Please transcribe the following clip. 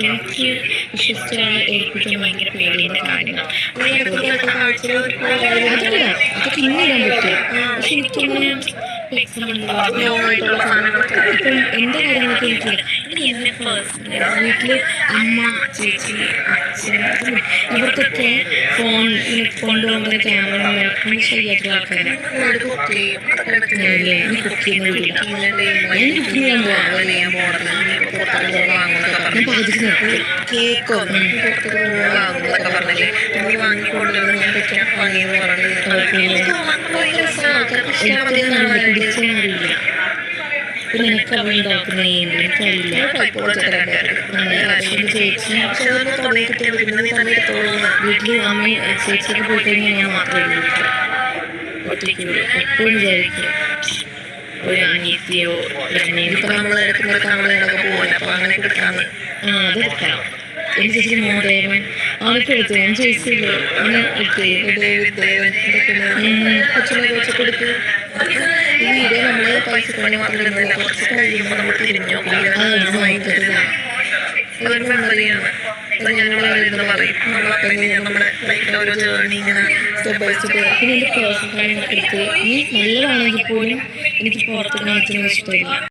എനിക്ക് വിശ്വസിച്ചാൽ ഏൽപ്പിക്കാൻ ഭയങ്കര പേടിയുടെ കാര്യങ്ങൾ അതല്ല അതൊക്കെ ഇന്ന് ഇടാൻ പറ്റും. പക്ഷെ എനിക്കിങ്ങനെ ഇപ്പം എൻ്റെ കാര്യങ്ങളൊക്കെ വീട്ടിൽ അമ്മ ചേച്ചി അച്ഛൻ ഇവർക്കൊക്കെ ഫോൺ കൊണ്ടുപോകുന്ന ക്യാമറ വെക്കാൻ ശരിയായിട്ടുള്ള ആൾക്കാരാണ്. നീ കുക്ക് ചെയ്യുന്ന വീട്ടില്ല ഞാൻ കുക്ക് ചെയ്യാൻ പോവാം. ഞാൻ പകുതിക്ക് നിർത്തി കേക്കോ പിടിച്ചറിയില്ല. പിന്നെ എനിക്ക് അവൾ ഉണ്ടാക്കുന്ന എനിക്കറിയില്ല. ചേച്ചി വീട്ടിൽ അമ്മ ചേച്ചിയൊക്കെ പോയി കഴിഞ്ഞാൽ ഞാൻ മാത്രമേ ഉള്ളൂ. ഒറ്റയ്ക്ക് എപ്പോഴും വിചാരിക്കും ഒരു അനിയത്തിയോ ഇപ്പം നമ്മൾ അതെടുക്കാം. എൻ്റെ ചേച്ചി മോദേവൻ അവനൊക്കെ എടുത്തു. ഞാൻ ചോദിച്ചില്ലേ അവനെ കൊച്ചുകളെ വെച്ചൊക്കെ എടുത്ത് ഈ വീഡിയോ നമ്മൾ പൈസ കൊണ്ട് മാത്രം ഇടുന്നില്ല. കുറച്ച് കഴിയുമ്പോൾ നമ്മൾ തിരിഞ്ഞു വാങ്ങിക്കരുത്. അതൊരു മെമ്മറിയാണ്. ഞാനിവിടെ പറയും നമ്മുടെ ലൈഫിലെ ഓരോ ജേർണി ഇങ്ങനെ സ്റ്റെപ്പ് ബൈ സ്റ്റെപ്പ്. പിന്നെ എൻ്റെ പേഴ്സണൽ കാര്യങ്ങളൊക്കെ എടുത്ത് ഈ നല്ലതാണെങ്കിൽ പോലും എനിക്ക് പുറത്ത് കാണിക്കുന്നത് ഇഷ്ടമില്ല.